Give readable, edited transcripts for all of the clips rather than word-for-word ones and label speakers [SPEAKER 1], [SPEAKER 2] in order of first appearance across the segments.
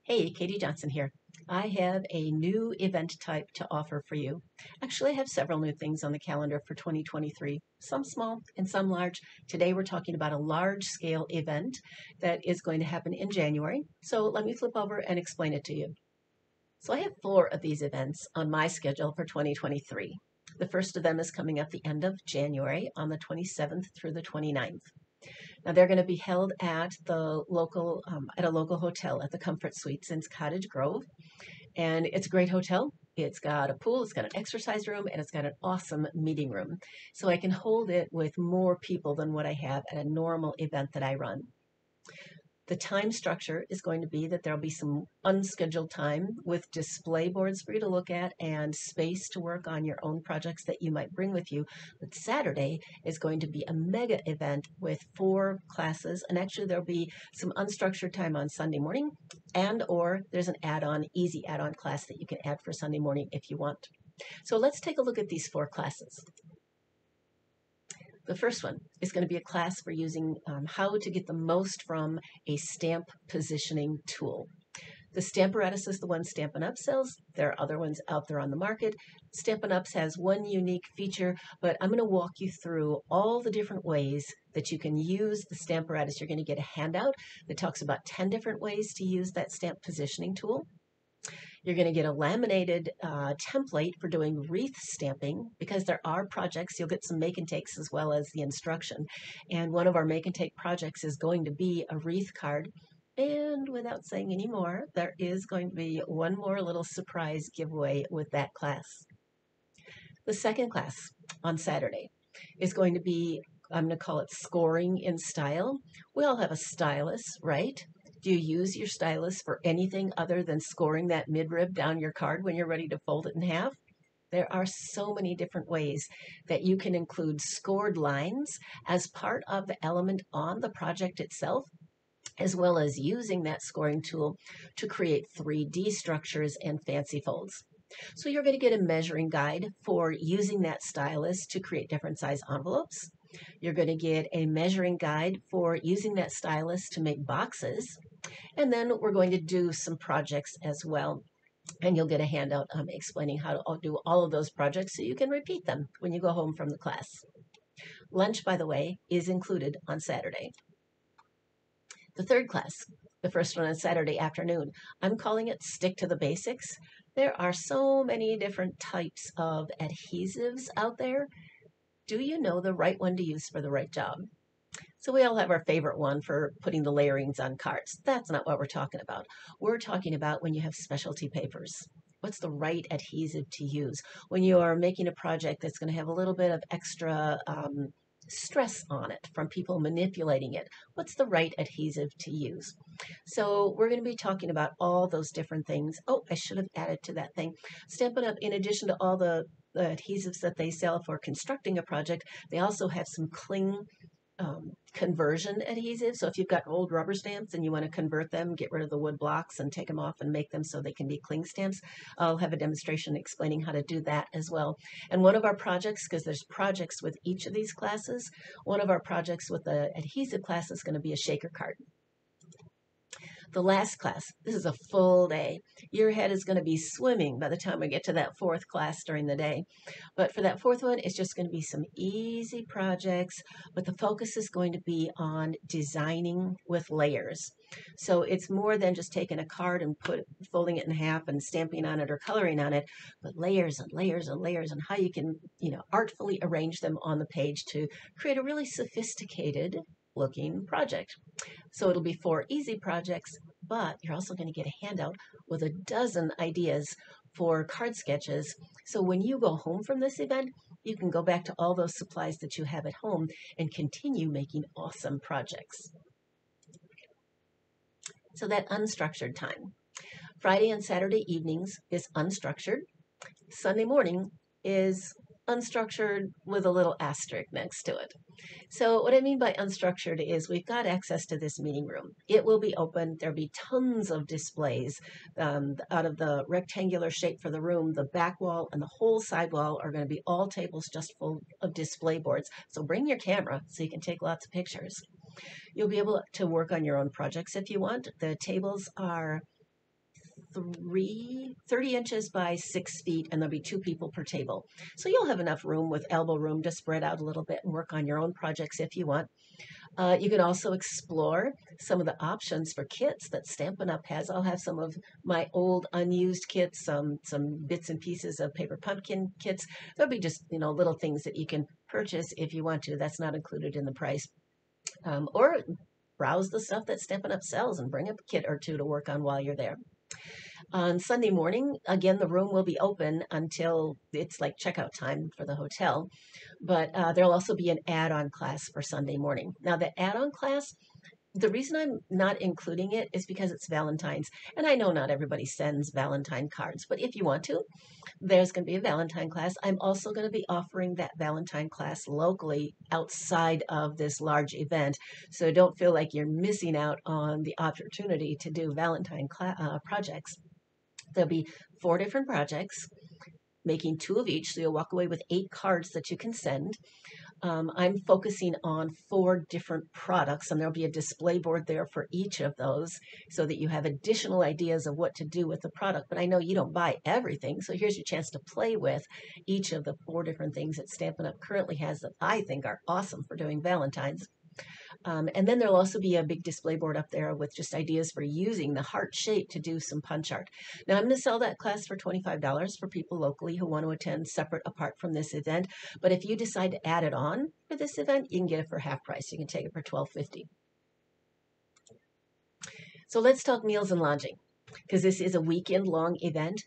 [SPEAKER 1] Hey, Katie Johnson here. I have a new event type to offer for you. Actually, I have several new things on the calendar for 2023, some small and some large. Today, we're talking about a large scale event that is going to happen in January. So, let me flip over and explain it to you. So, I have four of these events on my schedule for 2023. The first of them is coming up the end of January on the 27th through the 29th. Now they're going to be held at the local at a local hotel at the Comfort Suites in Cottage Grove, and it's a great hotel. It's got a pool, it's got an exercise room, and it's got an awesome meeting room. So I can hold it with more people than what I have at a normal event that I run. The time structure is going to be that there'll be some unscheduled time with display boards for you to look at and space to work on your own projects that you might bring with you. But Saturday is going to be a mega event with four classes, and actually there'll be some unstructured time on Sunday morning, and or there's an add-on, easy add-on class that you can add for Sunday morning if you want. So let's take a look at these four classes. The first one is going to be a class for using how to get the most from a stamp positioning tool. The Stamparatus is the one Stampin' Up! Sells. There are other ones out there on the market. Stampin' Up! Has one unique feature, but I'm going to walk you through all the different ways that you can use the Stamparatus. You're going to get a handout that talks about 10 different ways to use that stamp positioning tool. You're going to get a laminated template for doing wreath stamping, because there are projects. You'll get some make and takes as well as the instruction. And one of our make and take projects is going to be a wreath card. And without saying any more, there is going to be one more little surprise giveaway with that class. The second class on Saturday is going to be, I'm going to call it scoring in style. We all have a stylus, right? Do you use your stylus for anything other than scoring that midrib down your card when you're ready to fold it in half? There are so many different ways that you can include scored lines as part of the element on the project itself, as well as using that scoring tool to create 3D structures and fancy folds. So you're going to get a measuring guide for using that stylus to create different size envelopes. You're going to get a measuring guide for using that stylus to make boxes. And then we're going to do some projects as well. And you'll get a handout explaining how to do all of those projects so you can repeat them when you go home from the class. Lunch, by the way, is included on Saturday. The third class, the first one on Saturday afternoon, I'm calling it Stick to the Basics. There are so many different types of adhesives out there. Do you know the right one to use for the right job? So we all have our favorite one for putting the layerings on cards. That's not what we're talking about. We're talking about when you have specialty papers. What's the right adhesive to use? When you are making a project that's going to have a little bit of extra stress on it from people manipulating it, what's the right adhesive to use? So we're going to be talking about all those different things. Oh, I should have added to that thing. Stampin' Up!, in addition to all the adhesives that they sell for constructing a project, they also have some cling conversion adhesive. So if you've got old rubber stamps and you want to convert them, get rid of the wood blocks and take them off and make them so they can be cling stamps, I'll have a demonstration explaining how to do that as well. And one of our projects, because there's projects with each of these classes, one of our projects with the adhesive class is going to be a shaker card. The last class, this is a full day. Your head is going to be swimming by the time we get to that fourth class during the day. But for that fourth one, it's just going to be some easy projects, but the focus is going to be on designing with layers. So it's more than just taking a card and folding it in half and stamping on it or coloring on it, but layers and layers and layers, and how you can, artfully arrange them on the page to create a really sophisticated looking project. So it'll be 4 easy projects, but you're also going to get a handout with a dozen ideas for card sketches. So when you go home from this event, you can go back to all those supplies that you have at home and continue making awesome projects. So that unstructured time. Friday and Saturday evenings is unstructured. Sunday morning is unstructured with a little asterisk next to it. So what I mean by unstructured is we've got access to this meeting room. It will be open. There'll be tons of displays out of the rectangular shape for the room. The back wall and the whole side wall are going to be all tables just full of display boards. So bring your camera so you can take lots of pictures. You'll be able to work on your own projects if you want. The tables are 30 inches by 6 feet, and there'll be 2 people per table. So you'll have enough room with elbow room to spread out a little bit and work on your own projects if you want. You can also explore some of the options for kits that Stampin' Up! Has. I'll have some of my old unused kits, some bits and pieces of paper pumpkin kits. There'll be just, little things that you can purchase if you want to. That's not included in the price. Or browse the stuff that Stampin' Up! Sells and bring a kit or two to work on while you're there. On Sunday morning, again, the room will be open until it's like checkout time for the hotel, but there'll also be an add-on class for Sunday morning. Now, the add-on class, the reason I'm not including it is because it's Valentine's, and I know not everybody sends Valentine cards, but if you want to, there's going to be a Valentine class. I'm also going to be offering that Valentine class locally outside of this large event, so don't feel like you're missing out on the opportunity to do Valentine projects. There'll be 4 different projects, making 2 of each, so you'll walk away with 8 cards that you can send. I'm focusing on 4 different products, and there'll be a display board there for each of those so that you have additional ideas of what to do with the product. But I know you don't buy everything, so here's your chance to play with each of the 4 different things that Stampin' Up! Currently has that I think are awesome for doing Valentine's. And then there'll also be a big display board up there with just ideas for using the heart shape to do some punch art. Now, I'm going to sell that class for $25 for people locally who want to attend separate apart from this event. But if you decide to add it on for this event, you can get it for half price. You can take it for $12.50. So let's talk meals and lodging, because this is a weekend-long event.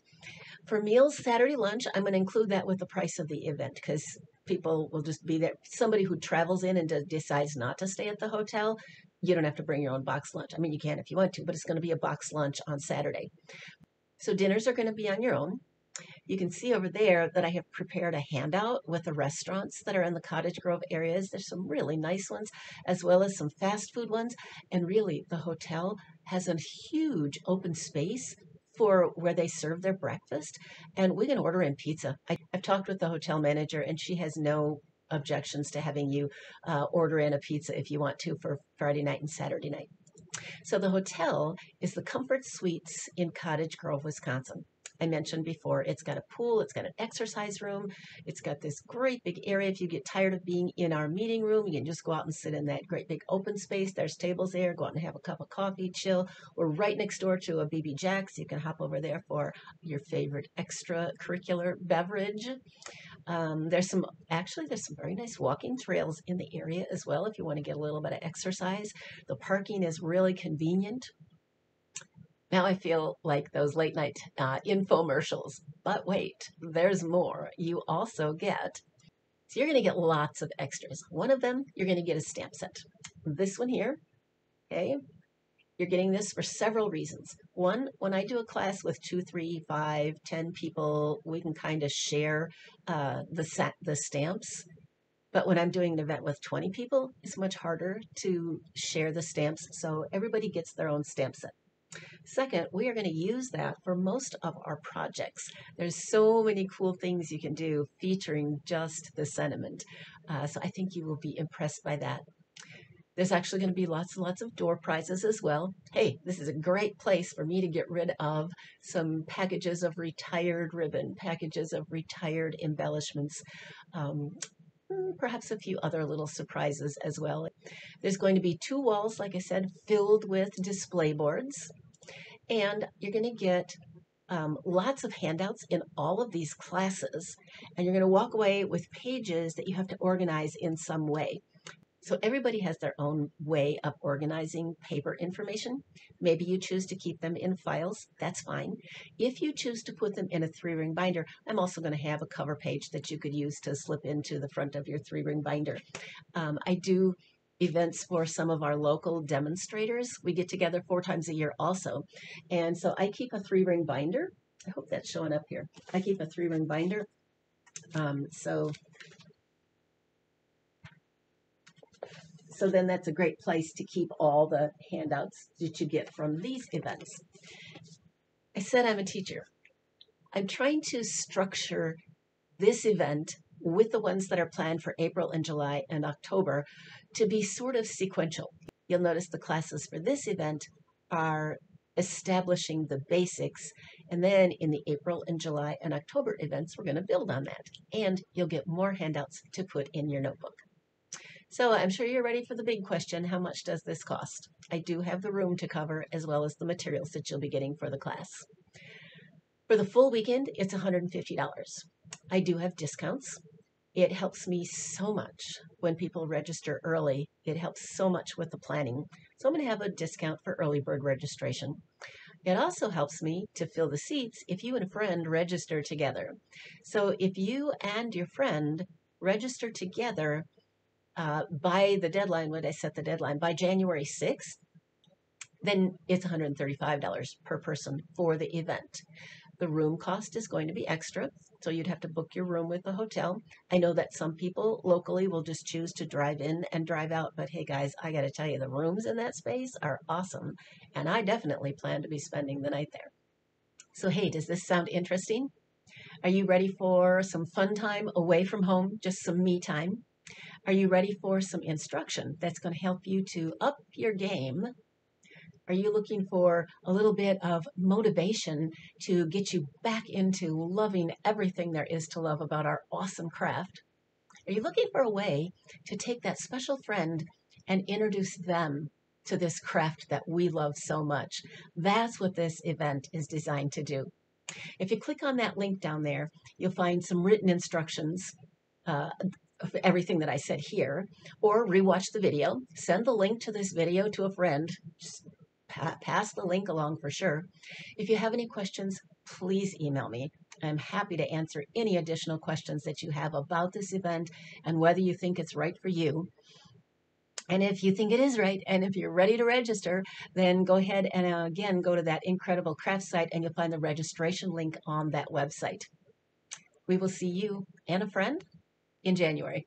[SPEAKER 1] For meals, Saturday lunch, I'm going to include that with the price of the event because people will just be there. Somebody who travels in and decides not to stay at the hotel, you don't have to bring your own box lunch. I mean, you can if you want to, but it's going to be a box lunch on Saturday. So dinners are going to be on your own. You can see over there that I have prepared a handout with the restaurants that are in the Cottage Grove areas. There's some really nice ones, as well as some fast food ones. And really, the hotel has a huge open space for where they serve their breakfast, and we can order in pizza. I've talked with the hotel manager, and she has no objections to having you order in a pizza if you want to for Friday night and Saturday night. So the hotel is the Comfort Suites in Cottage Grove, Wisconsin. I mentioned before, it's got a pool, it's got an exercise room, it's got this great big area. If you get tired of being in our meeting room, you can just go out and sit in that great big open space. There's tables there, go out and have a cup of coffee, chill. We're right next door to a BB Jack's. You can hop over there for your favorite extracurricular beverage. There's some very nice walking trails in the area as well if you want to get a little bit of exercise. The parking is really convenient. Now I feel like those late night infomercials, but wait, there's more. You also get, so you're going to get lots of extras. One of them, you're going to get a stamp set. This one here, okay, you're getting this for several reasons. One, when I do a class with 2, 3, 5, 10 people, we can kind of share the stamps. But when I'm doing an event with 20 people, it's much harder to share the stamps, so everybody gets their own stamp set. Second, we are going to use that for most of our projects. There's so many cool things you can do featuring just the sentiment. So I think you will be impressed by that. There's actually going to be lots and lots of door prizes as well. Hey, this is a great place for me to get rid of some packages of retired ribbon, packages of retired embellishments, perhaps a few other little surprises as well. There's going to be 2 walls, like I said, filled with display boards. And you're going to get lots of handouts in all of these classes. And you're going to walk away with pages that you have to organize in some way. So everybody has their own way of organizing paper information. Maybe you choose to keep them in files. That's fine. If you choose to put them in a 3-ring binder, I'm also going to have a cover page that you could use to slip into the front of your 3-ring binder. I do events for some of our local demonstrators. We get together 4 times a year also. And so I keep a 3-ring binder. I hope that's showing up here. I keep a 3-ring binder. So then that's a great place to keep all the handouts that you get from these events. I said I'm a teacher. I'm trying to structure this event with the ones that are planned for April and July and October to be sort of sequential. You'll notice the classes for this event are establishing the basics. And then in the April and July and October events, we're going to build on that. And you'll get more handouts to put in your notebook. So I'm sure you're ready for the big question, how much does this cost? I do have the room to cover as well as the materials that you'll be getting for the class. For the full weekend, it's $150. I do have discounts. It helps me so much when people register early. It helps so much with the planning. So I'm going to have a discount for early bird registration. It also helps me to fill the seats if you and a friend register together. So if you and your friend register together by the deadline, when I set the deadline, by January 6th, then it's $135 per person for the event. The room cost is going to be extra, so you'd have to book your room with the hotel. I know that some people locally will just choose to drive in and drive out, but hey guys, I got to tell you, the rooms in that space are awesome, and I definitely plan to be spending the night there. So hey, does this sound interesting? Are you ready for some fun time away from home, just some me time? Are you ready for some instruction that's going to help you to up your game? Are you looking for a little bit of motivation to get you back into loving everything there is to love about our awesome craft? Are you looking for a way to take that special friend and introduce them to this craft that we love so much? That's what this event is designed to do. If you click on that link down there, you'll find some written instructions of everything that I said here, or rewatch the video. Send the link to this video to a friend. Just pass the link along for sure. If you have any questions, please email me. I'm happy to answer any additional questions that you have about this event and whether you think it's right for you. And if you think it is right, and if you're ready to register, then go ahead and again, go to that incredible craft site and you'll find the registration link on that website. We will see you and a friend in January.